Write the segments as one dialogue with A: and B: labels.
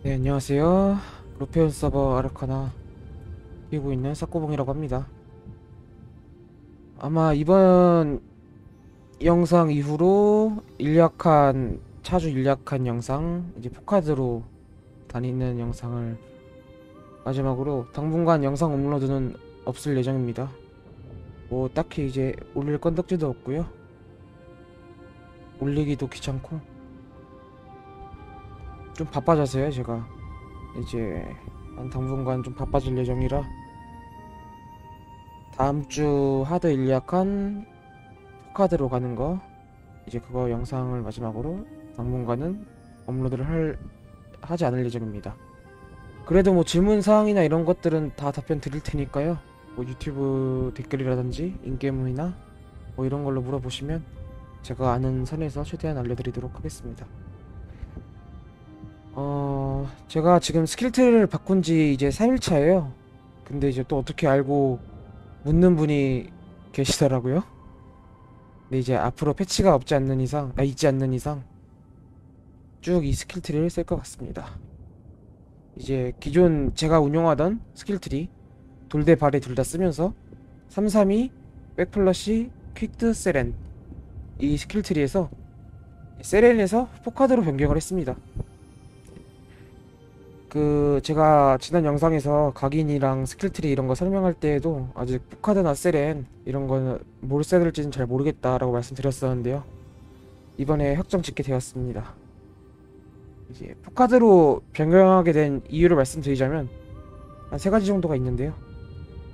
A: 네, 안녕하세요. 루페온 서버 아르카나 뛰고 있는 사코봉이라고 합니다. 아마 이번 영상 이후로 차주 일약한 영상, 이제 포카드로 다니는 영상을 마지막으로 당분간 영상 업로드는 없을 예정입니다. 뭐 딱히 이제 올릴 건덕지도 없고요. 올리기도 귀찮고 좀 바빠져서요. 제가 이제 당분간 좀 바빠질 예정이라 다음주 하드 일리아칸 포카드로 가는 거, 이제 그거 영상을 마지막으로 당분간은 하지 않을 예정입니다. 그래도 뭐 질문사항이나 이런 것들은 다 답변 드릴 테니까요. 뭐 유튜브 댓글이라든지 인게임이나 뭐 이런 걸로 물어보시면 제가 아는 선에서 최대한 알려드리도록 하겠습니다. 제가 지금 스킬트를 바꾼 지 이제 3일차예요. 근데 이제 또 어떻게 알고 묻는 분이 계시더라고요. 근데 이제 앞으로 패치가 있지 않는 이상 쭉 이 스킬트리를 쓸 것 같습니다. 이제 기존 제가 운용하던 스킬트리 돌대 발에 둘 다 쓰면서 332 백플러시 퀵드 세렌, 이 스킬트리에서 세렌에서 포카드로 변경을 했습니다. 제가 지난 영상에서 각인이랑 스킬트리 이런 거 설명할 때에도 아직 포카드나 세렌 이런 거는 뭘 써야 될지는 잘 모르겠다라고 말씀드렸었는데요. 이번에 확정 짓게 되었습니다. 이제 포카드로 변경하게 된 이유를 말씀드리자면 한 3가지 정도가 있는데요.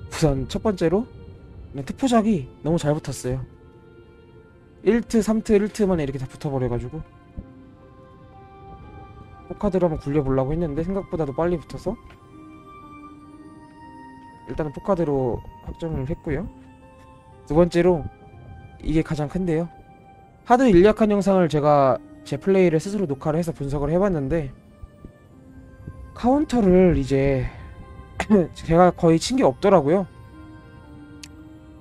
A: 우선 첫 번째로 특포작이 너무 잘 붙었어요. 1트, 3트, 1트만에 이렇게 다 붙어버려가지고 포카드로 한번 굴려보려고 했는데 생각보다도 빨리 붙어서 일단은 포카드로 확정을 했고요. 두 번째로 이게 가장 큰데요. 하드 일리아칸 영상을 제가 제 플레이를 스스로 녹화를 해서 분석을 해봤는데 카운터를 이제 제가 거의 친 게 없더라고요.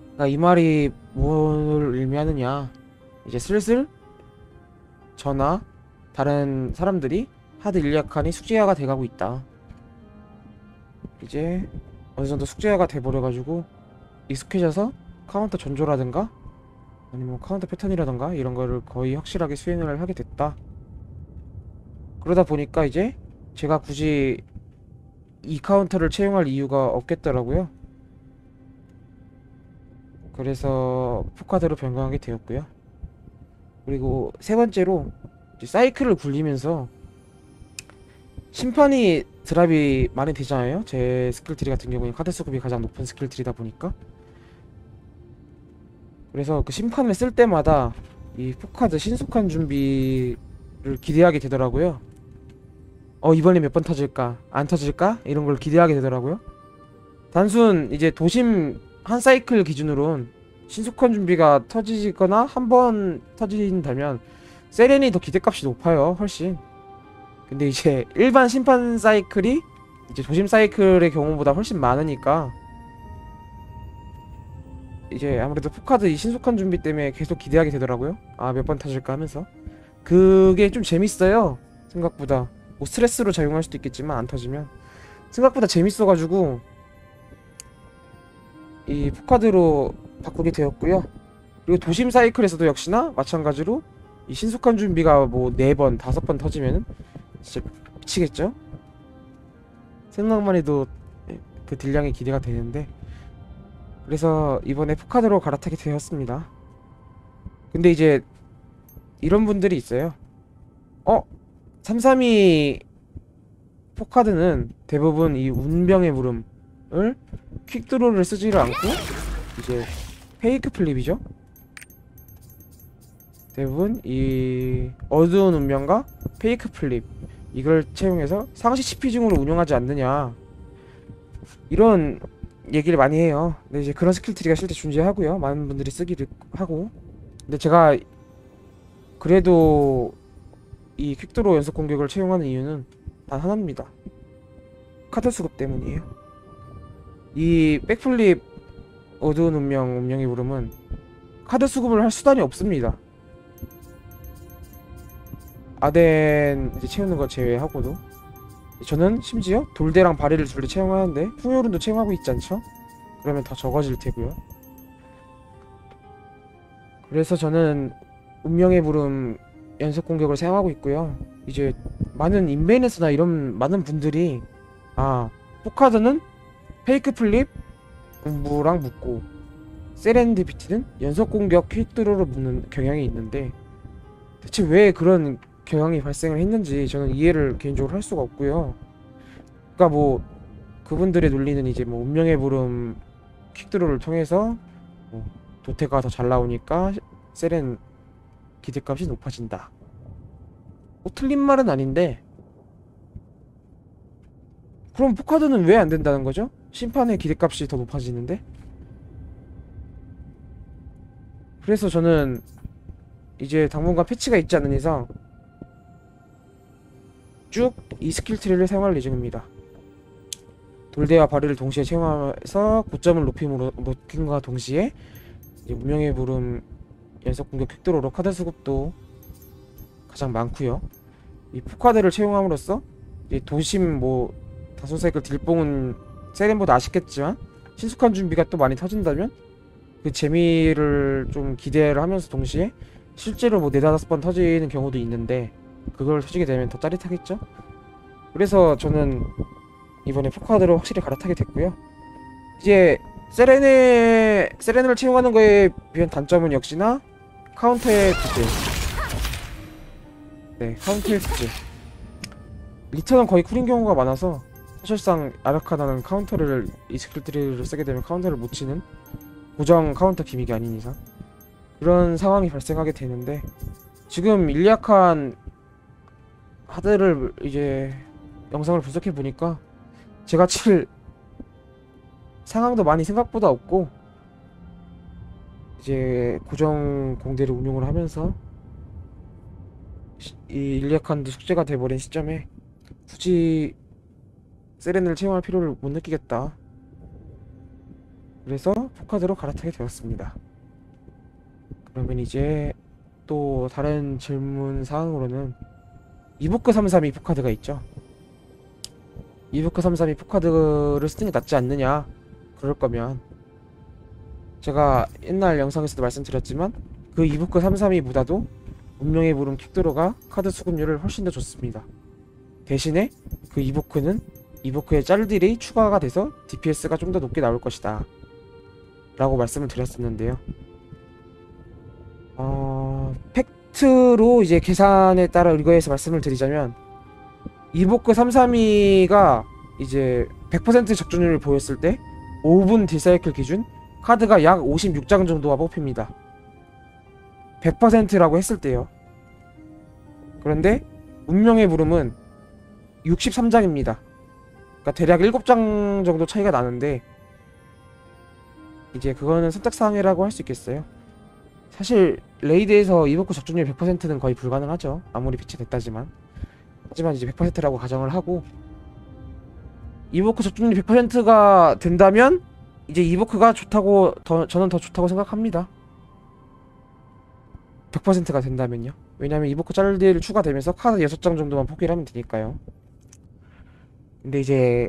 A: 그러니까 이 말이 뭘 의미하느냐, 이제 슬슬 저나 다른 사람들이 하드 일리아칸이 숙제화가 돼가고 있다. 이제 어느정도 숙제화가 돼버려가지고 익숙해져서 카운터 전조라든가 아니면 카운터 패턴이라든가 이런 거를 거의 확실하게 수행을 하게 됐다. 그러다 보니까 이제 제가 굳이 이 카운터를 채용할 이유가 없겠더라고요. 그래서 포카드로 변경하게 되었고요. 그리고 세 번째로 이제 사이클을 굴리면서 심판이 드랍이 많이 되잖아요. 제 스킬트리 같은 경우에 카드 수급이 가장 높은 스킬트리다 보니까. 그래서 그 심판을 쓸 때마다 이 포카드 신속한 준비를 기대하게 되더라고요. 이번에 몇 번 터질까? 안 터질까? 이런 걸 기대하게 되더라고요. 단순 이제 도심 한 사이클 기준으로는 신속한 준비가 터지거나 한 번 터진다면 세렌이 더 기대값이 높아요. 훨씬. 근데 이제 일반 심판 사이클이 이제 도심 사이클의 경우보다 훨씬 많으니까 이제 아무래도 포카드 이 신속한 준비 때문에 계속 기대하게 되더라고요. 몇 번 터질까 하면서. 그게 좀 재밌어요. 생각보다. 뭐 스트레스로 작용할 수도 있겠지만 안 터지면 생각보다 재밌어가지고 이 포카드로 바꾸게 되었고요. 그리고 도심 사이클에서도 역시나 마찬가지로 이 신속한 준비가 뭐 4번, 5번 터지면은 진짜 미치겠죠? 생각만 해도 그 딜량이 기대가 되는데, 그래서 이번에 포카드로 갈아타게 되었습니다. 근데 이제 이런 분들이 있어요. 332 포카드는 대부분 이 운병의 물음을 퀵드로를 쓰지를 않고 이제 페이크 플립이죠. 대부분 이 어두운 운명과 페이크 플립 이걸 채용해서 상시 CP 중으로 운영하지 않느냐, 이런 얘기를 많이 해요. 근데 이제 그런 스킬트리가 실제 존재하고요. 많은 분들이 쓰기도 하고. 근데 제가 그래도 이 퀵드로 연속 공격을 채용하는 이유는 단 하나입니다. 카드 수급 때문이에요. 이 백플립 어두운 운명의 물음은 카드 수급을 할 수단이 없습니다. 아덴 이제 채우는 거 제외하고도 저는 심지어 돌대랑 바리를 둘 다 채용하는데 풍요룬도 채용하고 있지 않죠? 그러면 더 적어질 테고요. 그래서 저는 운명의 부름 연속 공격을 사용하고 있고요. 이제 많은 인벤에서나 이런 많은 분들이 포카드는 페이크 플립 공부랑 묶고 세렌디피티는 연속 공격 퀵드로를 묶는 경향이 있는데 대체 왜 그런 경향이 발생을 했는지 저는 이해를 개인적으로 할 수가 없고요. 그러니까 뭐 그분들의 논리는 이제 뭐 운명의 부름 퀵드로를 통해서 뭐 도태가 더 잘 나오니까 세렌 기대값이 높아진다. 뭐 틀린 말은 아닌데 그럼 포카드는 왜 안 된다는 거죠? 심판의 기대값이 더 높아지는데? 그래서 저는 이제 당분간 패치가 있지 않는 이상 쭉 이 스킬 트리를 사용할 예정입니다. 돌대와 바리를 동시에 채용해서 고점을 높임과 동시에 이제 운명의 부름 연속 공격 퀵드로로 카드 수급도 가장 많고요. 이 포카드를 채용함으로써 이 도심 뭐 다소사이클 딜뽕은 세렌보다 아쉽겠지만 신속한 준비가 또 많이 터진다면 그 재미를 좀 기대를 하면서 동시에 실제로 뭐 4-5번 터지는 경우도 있는데 그걸 터지게 되면 더 짜릿하겠죠? 그래서 저는 이번에 포카드로 확실히 갈아타게 됐고요. 이제 세렌을 채용하는 거에 비한 단점은 역시나 카운터의 부재. 네, 카운터의 부재. 리턴은 거의 쿨인 경우가 많아서 사실상 아라카나는 카운터를 이 스킬트리를 쓰게 되면 카운터를 못 치는 고정 카운터 기믹이 아닌 이상 그런 상황이 발생하게 되는데 지금 일리아칸 하드를 이제 영상을 분석해 보니까 제가 칠 상황도 많이 생각보다 없고 이제 고정 공대를 운용을 하면서 이 일리아칸도 숙제가 돼버린 시점에 굳이 세렌을 채용할 필요를 못 느끼겠다. 그래서 포카드로 갈아타게 되었습니다. 그러면 이제 또 다른 질문 사항으로는 이보크 332 포카드가 있죠. 이보크 332 포카드를 쓰는 게 낫지 않느냐. 그럴 거면 제가 옛날 영상에서도 말씀드렸지만 그 이보크 332보다도 운명의 부름 퀵드로가 카드 수급률을 훨씬 더 좋습니다. 대신에 그 이보크는 이보크의 짤딜이 추가가 돼서 DPS가 좀 더 높게 나올 것이다 라고 말씀을 드렸었는데요. 팩트로 이제 계산에 따라 의거해서 말씀을 드리자면 이보크 332가 이제 100% 적중률을 보였을 때 5분 딜사이클 기준 카드가 약 56장 정도가 뽑힙니다. 100%라고 했을 때요. 그런데 운명의 부름은 63장입니다. 그러니까 대략 7장 정도 차이가 나는데 이제 그거는 선택사항이라고 할 수 있겠어요. 사실 레이드에서 이보크 적중률 100%는 거의 불가능하죠. 아무리 패치됐다지만. 하지만 이제 100%라고 가정을 하고 이보크 적중률 100%가 된다면 이제 이보크가 좋다고 저는 더 좋다고 생각합니다. 100%가 된다면요. 왜냐면 이보크 짤딜 추가되면서 카드 6장 정도만 포기를 하면 되니까요. 근데 이제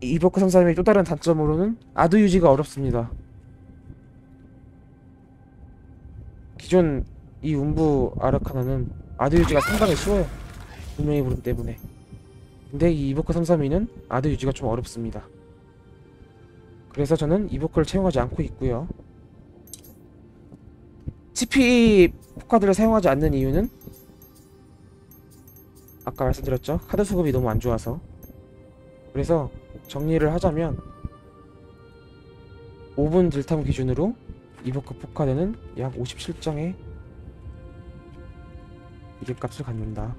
A: 이보크 332의 또 다른 단점으로는 아드 유지가 어렵습니다. 기존 이 운부 아르카나는 아드 유지가 상당히 쉬워요. 운명의 부름 때문에. 근데 이 이보크 332는 아드 유지가 좀 어렵습니다. 그래서 저는 이보크를 채용하지 않고 있고요. TP 포카드를 사용하지 않는 이유는 아까 말씀드렸죠. 카드 수급이 너무 안 좋아서. 그래서 정리를 하자면 5분 딜탐 기준으로 이보크 포카드는 약 57장의 이득값을 갖는다.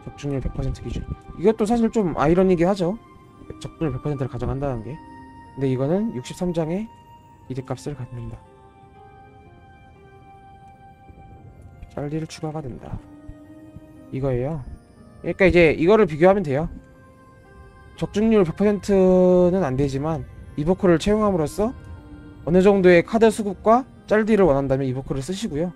A: 적중률 100% 기준. 이것도 사실 좀 아이러니긴 하죠. 적중률 100%를 가정한다는 게. 근데 이거는 63장의 이득값을 갖는다. 짤리를 추가가 된다. 이거예요. 그러니까 이제 이거를 비교하면 돼요. 적중률 100%는 안 되지만 이보크를 채용함으로써 어느 정도의 카드 수급과 짤딜을 원한다면 이보크를 쓰시고요.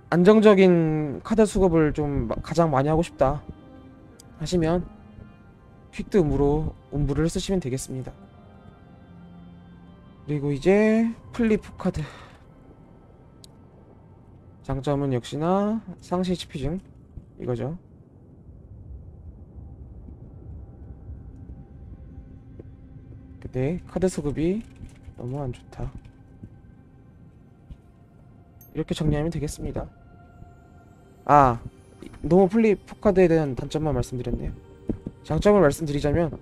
A: 안정적인 카드 수급을 좀 가장 많이 하고 싶다 하시면 퀵드 음부를 쓰시면 되겠습니다. 그리고 이제 플리프 카드. 장점은 역시나 상시 HP 증 이거죠. 근데 카드 수급이 너무 안 좋다. 이렇게 정리하면 되겠습니다. 아, 너무 플리프 카드에 대한 단점만 말씀드렸네요. 장점을 말씀드리자면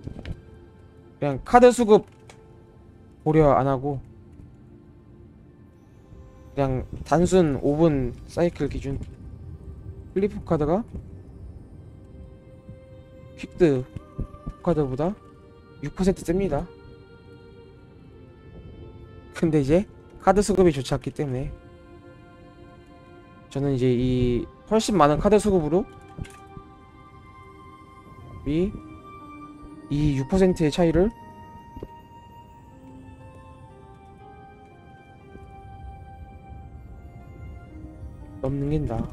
A: 그냥 카드 수급 고려 안하고 그냥 단순 5분 사이클 기준 플리프 카드가 퀵드 카드보다 6% 셉니다. 근데 이제 카드 수급이 좋지 않기 때문에 저는 이제 이 훨씬 많은 카드 수급으로 이 6%의 차이를 넘는다.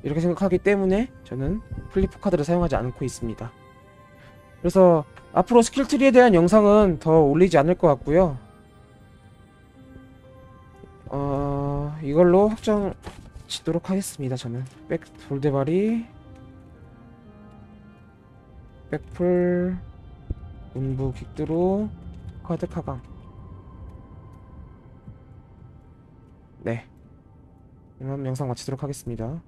A: 이렇게 생각하기 때문에 저는 플리프 카드를 사용하지 않고 있습니다. 그래서 앞으로 스킬트리에 대한 영상은 더 올리지 않을 것 같고요. 이걸로 확정 짓도록 하겠습니다. 저는 백 돌대발이 백풀 운부 퀵드로 카드 카강. 네, 그럼 영상 마치도록 하겠습니다.